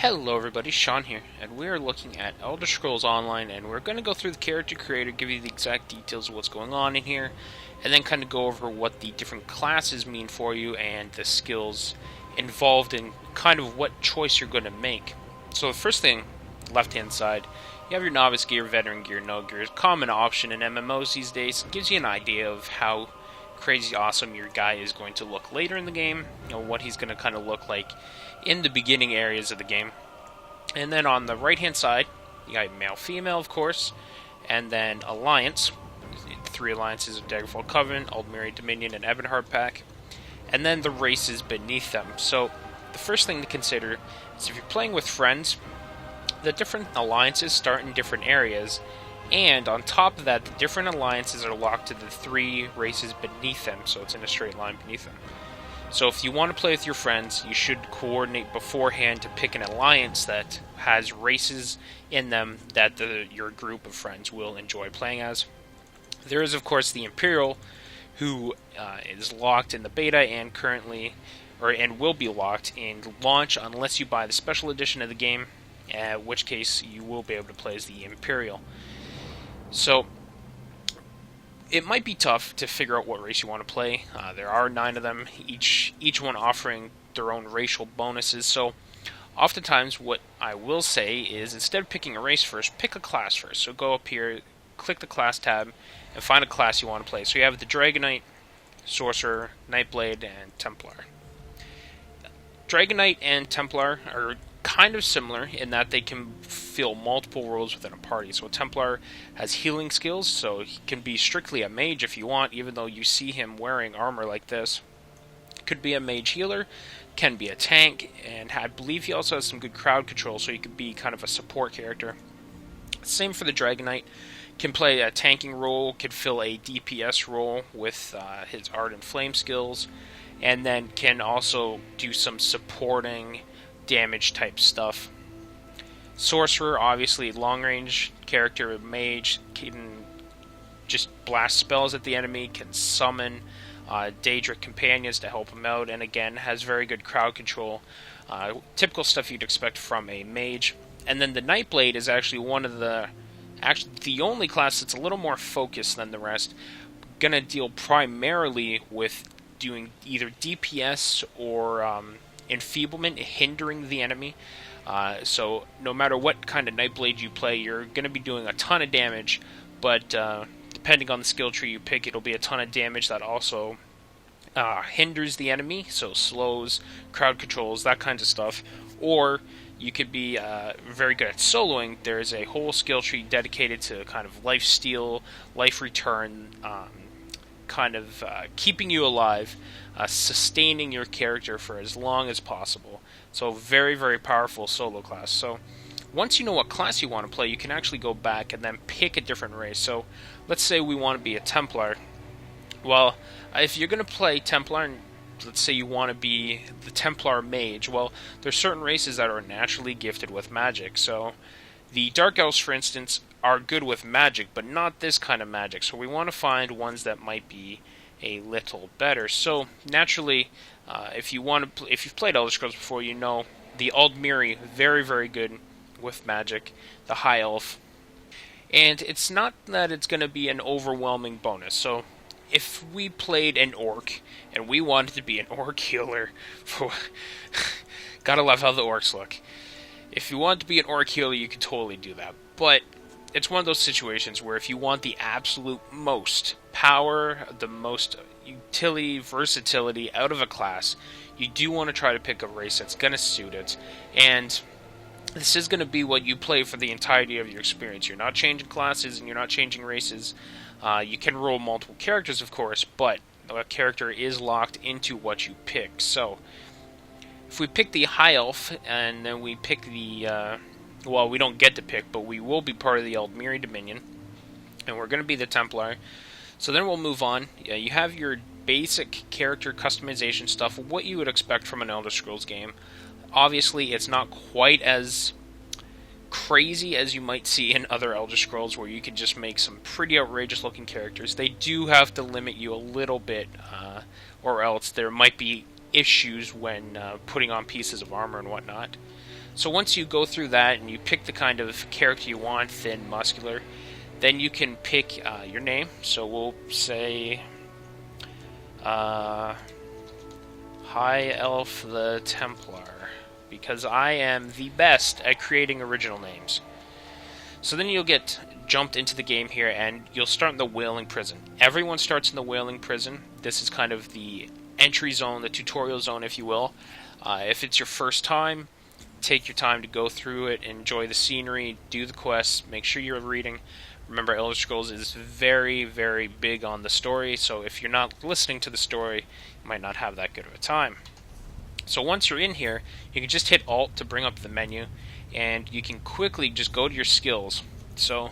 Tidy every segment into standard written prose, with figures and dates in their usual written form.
Hello everybody, Sean here, and we are looking at Elder Scrolls Online, and we're going to go through the character creator, give you the exact details of what's going on in here, and then kind of go over what the different classes mean for you and the skills involved in kind of what choice you're going to make. So the first thing, left hand side, you have your novice gear, veteran gear, no gear. Common option in MMOs these days. It gives you an idea of how crazy awesome your guy is going to look later in the game, what he's going to kind of look like in the beginning areas of the game. And then on the right hand side, you got male, female, of course, and then alliance, 3 alliances of Daggerfall Covenant, Aldmeri Dominion, and Ebonheart Pack, and then the races beneath them. So the first thing to consider is if you're playing with friends, the different alliances start in different areas, and on top of that, the different alliances are locked to the 3 races beneath them, so it's in a straight line beneath them. So if you want to play with your friends, you should coordinate beforehand to pick an alliance that has races in them that your group of friends will enjoy playing as. There is, of course, the Imperial, who is locked in the beta and will be locked in launch unless you buy the special edition of the game, in which case you will be able to play as the Imperial. So it might be tough to figure out what race you want to play. There are 9 of them, each one offering their own racial bonuses. So oftentimes what I will say is, instead of picking a race first, pick a class first. So go up here, click the class tab, and find a class you want to play. So you have the Dragon Knight, Sorcerer, Nightblade, and Templar. Dragon Knight and Templar are kind of similar in that they can fill multiple roles within a party. So Templar has healing skills, so he can be strictly a mage if you want, even though you see him wearing armor like this. Could be a mage healer, can be a tank, and I believe he also has some good crowd control, so he could be kind of a support character. Same for the Dragon Knight. Can play a tanking role, could fill a DPS role with his Ardent Flame skills, and then can also do some supporting damage type stuff. Sorcerer, obviously long range character, mage, can just blast spells at the enemy, can summon Daedric companions to help him out, and again has very good crowd control. Typical stuff you'd expect from a mage. And then the Nightblade is actually the only class that's a little more focused than the rest. Gonna deal primarily with doing either DPS or enfeeblement, hindering the enemy. So no matter what kind of Nightblade you play, you're going to be doing a ton of damage, but depending on the skill tree you pick, it'll be a ton of damage that also hinders the enemy, so slows, crowd controls, that kind of stuff. Or you could be very good at soloing. There's a whole skill tree dedicated to kind of life steal, life return, kind of keeping you alive, sustaining your character for as long as possible. So very, very powerful solo class. So once you know what class you want to play, you can actually go back and then pick a different race. So let's say we want to be a Templar. Well, if you're going to play Templar, and let's say you want to be the Templar Mage, well, there's certain races that are naturally gifted with magic. So the Dark Elves, for instance, are good with magic, but not this kind of magic. So we want to find ones that might be a little better. So naturally, if you've played Elder Scrolls before, you know the Aldmeri, very, very good with magic. The High Elf, and it's not that it's going to be an overwhelming bonus. So if we played an Orc and we wanted to be an Orc healer, gotta love how the Orcs look. If you want to be an Orc healer, you can totally do that. But it's one of those situations where if you want the absolute most power, the most utility, versatility out of a class, you do want to try to pick a race that's going to suit it. And this is going to be what you play for the entirety of your experience. You're not changing classes and you're not changing races. You can roll multiple characters, of course, but a character is locked into what you pick. So if we pick the High Elf, and then we pick the we don't get to pick, but we will be part of the Aldmeri Dominion, and we're going to be the Templar. So then we'll move on. You have your basic character customization stuff, what you would expect from an Elder Scrolls game. Obviously, it's not quite as crazy as you might see in other Elder Scrolls, where you can just make some pretty outrageous looking characters. They do have to limit you a little bit, or else there might be issues when putting on pieces of armor and whatnot. So once you go through that and you pick the kind of character you want, thin, muscular, then you can pick your name. So we'll say High Elf the Templar, because I am the best at creating original names. So then you'll get jumped into the game here, and you'll start in the Whaling Prison. Everyone starts in the Whaling Prison. This is kind of the entry zone, the tutorial zone, if you will. If it's your first time, take your time to go through it, enjoy the scenery, do the quests, make sure you're reading. Remember, Elder Scrolls is very, very big on the story, so if you're not listening to the story, you might not have that good of a time. So once you're in here, you can just hit Alt to bring up the menu, and you can quickly just go to your skills. So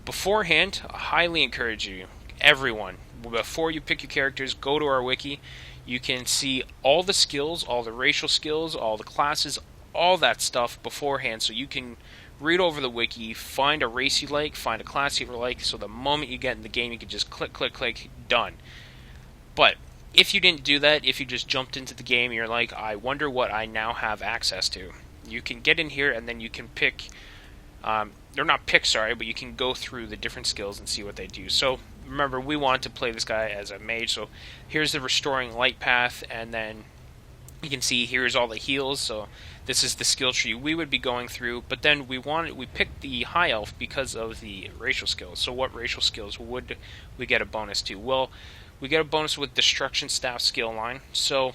beforehand, I highly encourage you, everyone, before you pick your characters, go to our wiki. You can see all the skills, all the racial skills, all the classes, all that stuff beforehand, so you can read over the wiki, find a race you like, find a class you like, so the moment you get in the game, you can just click, click, click, done. But if you didn't do that, if you just jumped into the game and you're like, I wonder what I now have access to, you can get in here and then you can pick, or not pick, sorry, but you can go through the different skills and see what they do. So remember, we wanted to play this guy as a mage, so here's the Restoring Light path, and then you can see here's all the heals, so this is the skill tree we would be going through, but then we picked the High Elf because of the racial skills. So what racial skills would we get a bonus to? Well, we get a bonus with Destruction Staff skill line, so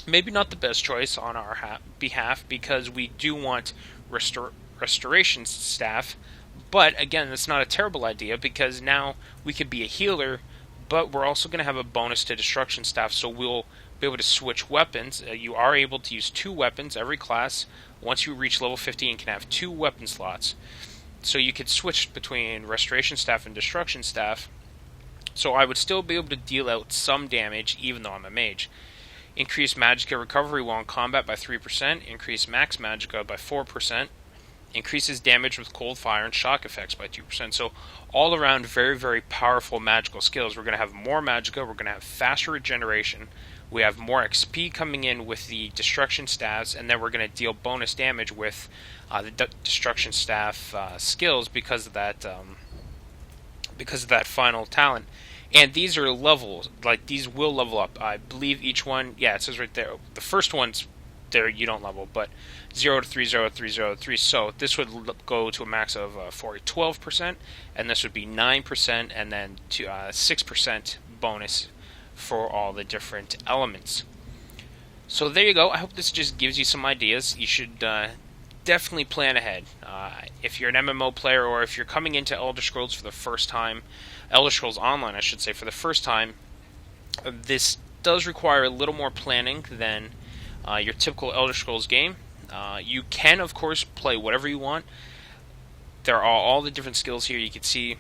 maybe not the best choice on our behalf, because we do want Restoration Staff, but again, that's not a terrible idea, because now we could be a healer, but we're also going to have a bonus to Destruction Staff, so we'll be able to switch weapons. You are able to use 2 weapons every class. Once you reach level 15, you can have 2 weapon slots. So you could switch between Restoration Staff and Destruction Staff. So I would still be able to deal out some damage, even though I'm a mage. Increase Magicka recovery while in combat by 3%. Increase max Magicka by 4%. Increases damage with cold fire and shock effects by 2%. So all around, very, very powerful magical skills. We're going to have more Magicka. We're going to have faster regeneration. We have more XP coming in with the Destruction Staffs, and then we're going to deal bonus damage with the Destruction Staff skills because of that final talent. And these are levels, like these will level up. I believe each one, yeah, it says right there. The first one's there, you don't level, but 0 to 3, 0 to 3, 0 to 3. So this would go to a max of 12%, and this would be 9%, and then to 6% bonus for all the different elements. So there you go. I hope this just gives you some ideas. You should definitely plan ahead. If you're an MMO player, or if you're coming into Elder Scrolls for the first time, Elder Scrolls Online, I should say, for the first time, this does require a little more planning than your typical Elder Scrolls game. You can, of course, play whatever you want. There are all the different skills here. You can see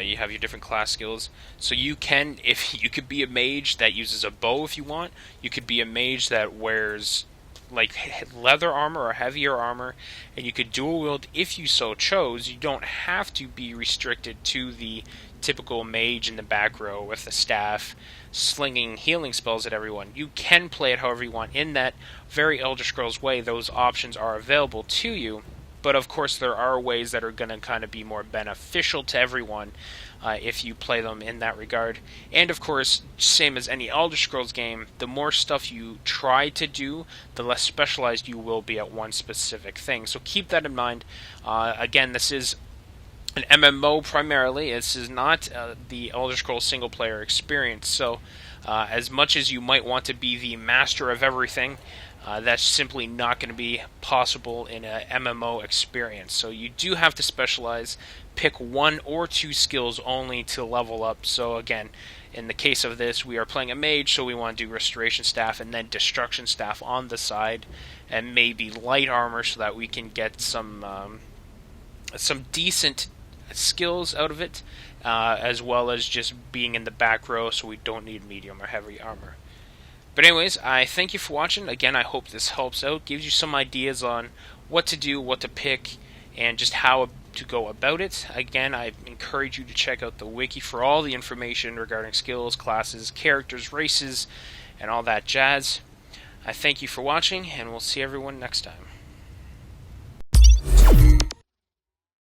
you have your different class skills. So you could be a mage that uses a bow if you want. You could be a mage that wears like leather armor or heavier armor, and you could dual wield if you so chose. You don't have to be restricted to the typical mage in the back row with a staff slinging healing spells at everyone. You can play it however you want. In that very Elder Scrolls way, those options are available to you. But of course, there are ways that are going to kind of be more beneficial to everyone if you play them in that regard. And of course, same as any Elder Scrolls game, the more stuff you try to do, the less specialized you will be at one specific thing. So keep that in mind. Again, this is an MMO primarily. This is not the Elder Scrolls single player experience. So as much as you might want to be the master of everything, that's simply not going to be possible in an MMO experience. So you do have to specialize, pick 1 or 2 skills only to level up. So again, in the case of this, we are playing a mage, so we want to do Restoration Staff and then Destruction Staff on the side, and maybe light armor so that we can get some decent skills out of it, as well as just being in the back row, so we don't need medium or heavy armor. But anyways, I thank you for watching. Again, I hope this helps out, gives you some ideas on what to do, what to pick, and just how to go about it. Again, I encourage you to check out the wiki for all the information regarding skills, classes, characters, races, and all that jazz. I thank you for watching, and we'll see everyone next time.